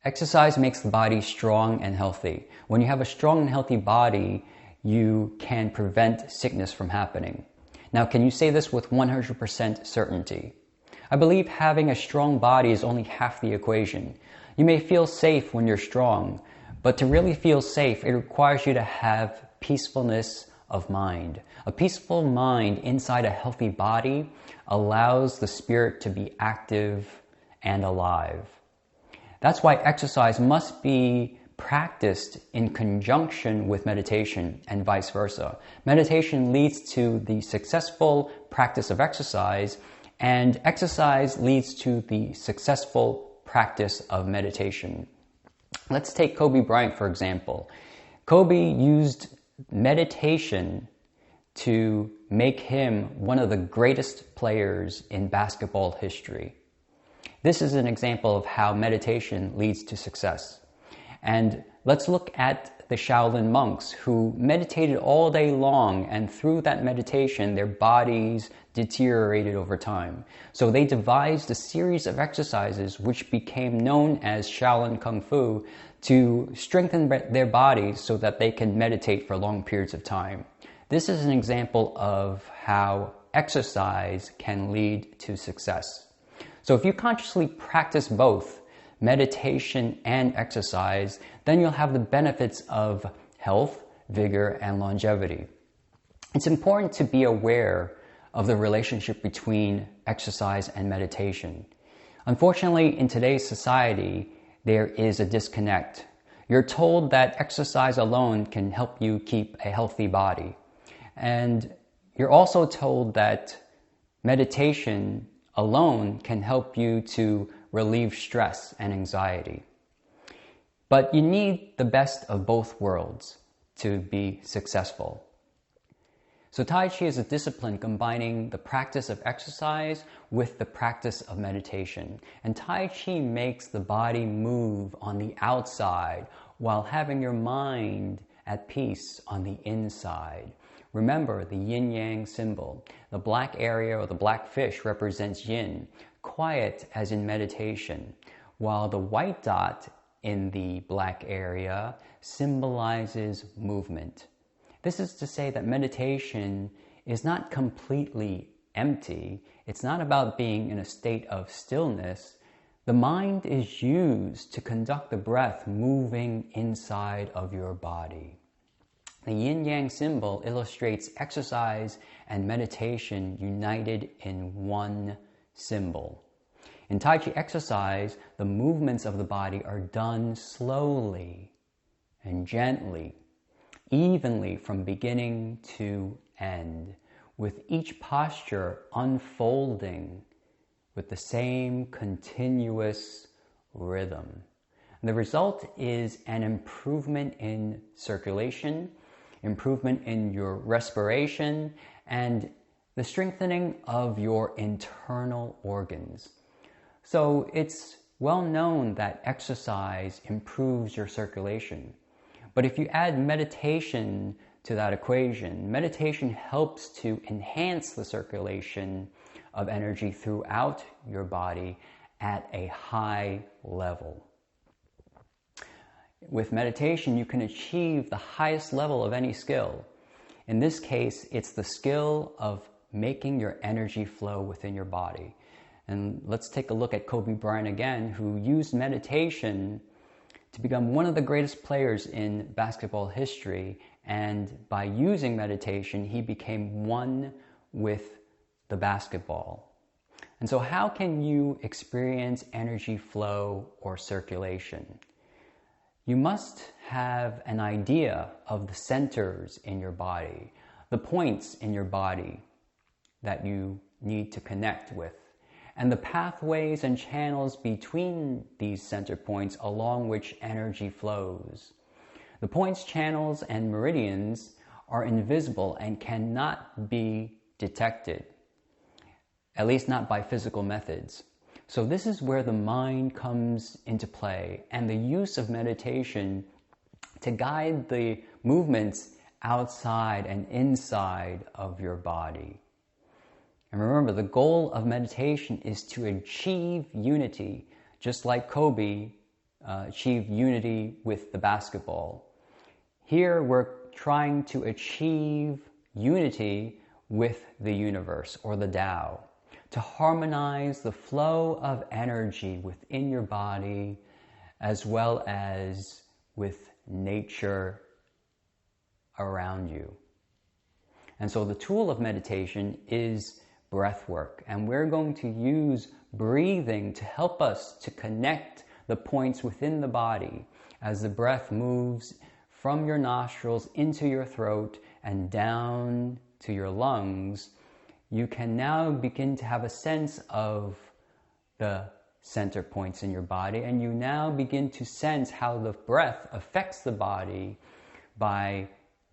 Exercise makes the body strong and healthy. When you have a strong and healthy body, you can prevent sickness from happening. Now, can you say this with 100% certainty? I believe having a strong body is only half the equation. You may feel safe when you're strong, but to really feel safe, it requires you to have peacefulness of mind. A peaceful mind inside a healthy body allows the spirit to be active and alive. That's why exercise must be practiced in conjunction with meditation and vice versa. Meditation leads to the successful practice of exercise, and exercise leads to the successful practice of meditation. Let's take Kobe Bryant, for example. Kobe used meditation to make him one of the greatest players in basketball history. This is an example of how meditation leads to success. And let's look at the Shaolin monks who meditated all day long, and through that meditation, their bodies deteriorated over time. So they devised a series of exercises which became known as Shaolin Kung Fu to strengthen their bodies so that they can meditate for long periods of time. This is an example of how exercise can lead to success. So if you consciously practice both meditation and exercise, then you'll have the benefits of health, vigor, and longevity. It's important to be aware of the relationship between exercise and meditation. Unfortunately, in today's society, there is a disconnect. You're told that exercise alone can help you keep a healthy body. And you're also told that meditation alone can help you to relieve stress and anxiety. But you need the best of both worlds to be successful. So Tai Chi is a discipline combining the practice of exercise with the practice of meditation. And Tai Chi makes the body move on the outside while having your mind at peace on the inside. Remember the yin-yang symbol. The black area or the black fish represents yin, quiet as in meditation, while the white dot in the black area symbolizes movement. This is to say that meditation is not completely empty. It's not about being in a state of stillness. The mind is used to conduct the breath moving inside of your body. The yin-yang symbol illustrates exercise and meditation united in one symbol. In Tai Chi exercise, the movements of the body are done slowly and gently, evenly from beginning to end, with each posture unfolding with the same continuous rhythm. And the result is an improvement in circulation, improvement in your respiration, and the strengthening of your internal organs. So it's well known that exercise improves your circulation. But if you add meditation to that equation, meditation helps to enhance the circulation of energy throughout your body at a high level. With meditation, you can achieve the highest level of any skill. In this case, it's the skill of making your energy flow within your body. And let's take a look at Kobe Bryant again, who used meditation to become one of the greatest players in basketball history. And by using meditation, he became one with the basketball. And so how can you experience energy flow or circulation? You must have an idea of the centers in your body, the points in your body that you need to connect with, and the pathways and channels between these center points along which energy flows. The points, channels, and meridians are invisible and cannot be detected, at least not by physical methods. So this is where the mind comes into play, and the use of meditation to guide the movements outside and inside of your body. And remember, the goal of meditation is to achieve unity, just like Kobe achieve unity with the basketball. Here we're trying to achieve unity with the universe or the Tao, to harmonize the flow of energy within your body as well as with nature around you. And so the tool of meditation is breath work, and we're going to use breathing to help us to connect the points within the body as the breath moves from your nostrils into your throat and down to your lungs. You can now begin to have a sense of the center points in your body, and you now begin to sense how the breath affects the body by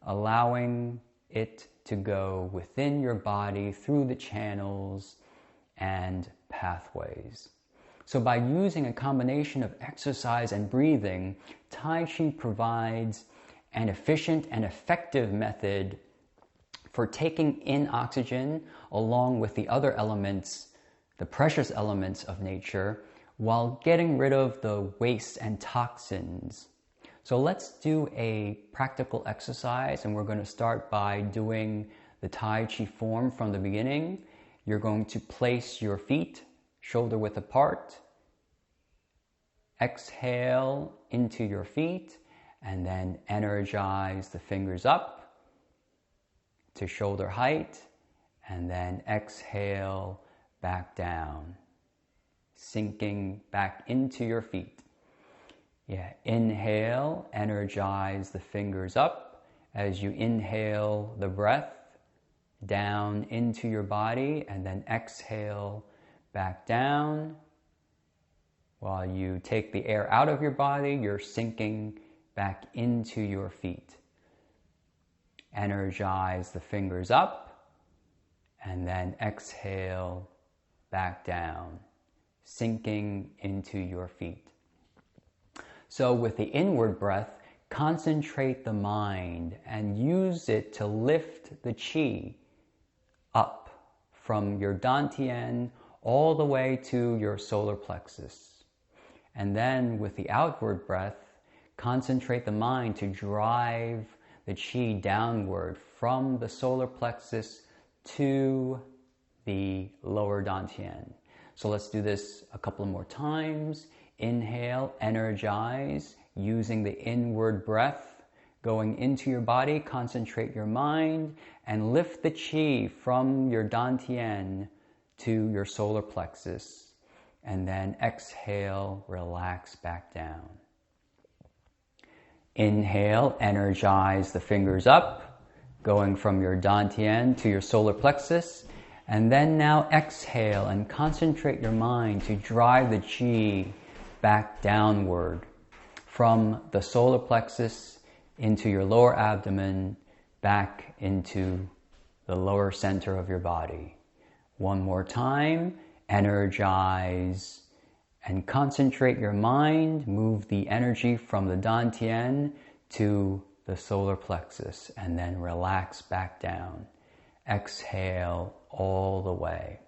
allowing it to go within your body through the channels and pathways. So by using a combination of exercise and breathing, Tai Chi provides an efficient and effective method for taking in oxygen along with the other elements, the precious elements of nature, while getting rid of the waste and toxins. So let's do a practical exercise, and we're going to start by doing the Tai Chi form from the beginning. You're going to place your feet shoulder width apart, exhale into your feet, and then energize the fingers up to shoulder height, and then exhale back down, sinking back into your feet. Yeah, inhale, energize the fingers up as you inhale the breath down into your body, and then exhale back down. While you take the air out of your body, you're sinking back into your feet. Energize the fingers up, and then exhale back down, sinking into your feet. So with the inward breath, concentrate the mind and use it to lift the qi up from your dantian all the way to your solar plexus. And then with the outward breath, concentrate the mind to drive the qi downward from the solar plexus to the lower dantian. So let's do this a couple more times. Inhale, energize, using the inward breath, going into your body, concentrate your mind, and lift the qi from your dantian to your solar plexus. And then exhale, relax back down. Inhale, energize the fingers up, going from your dantian to your solar plexus. And then now exhale and concentrate your mind to drive the qi back downward from the solar plexus into your lower abdomen, back into the lower center of your body. One more time, energize and concentrate your mind, move the energy from the dantian to the solar plexus, and then relax back down. Exhale all the way.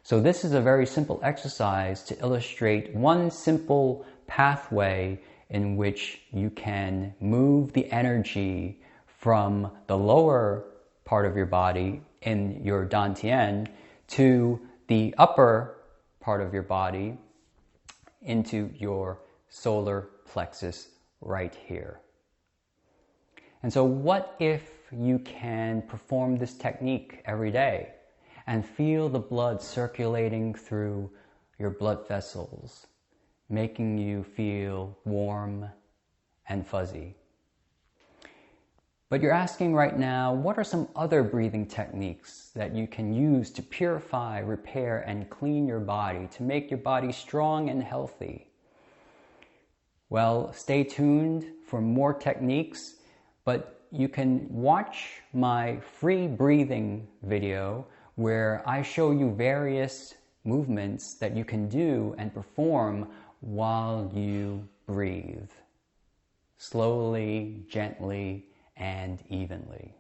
So this is a very simple exercise to illustrate one simple pathway in which you can move the energy from the lower part of your body in your dantian to the upper part of your body into your solar plexus right here. And so what if you can perform this technique every day and feel the blood circulating through your blood vessels, making you feel warm and fuzzy? But you're asking right now, what are some other breathing techniques that you can use to purify, repair, and clean your body, to make your body strong and healthy? Well, stay tuned for more techniques, but you can watch my free breathing video where I show you various movements that you can do and perform while you breathe, slowly, gently, and evenly.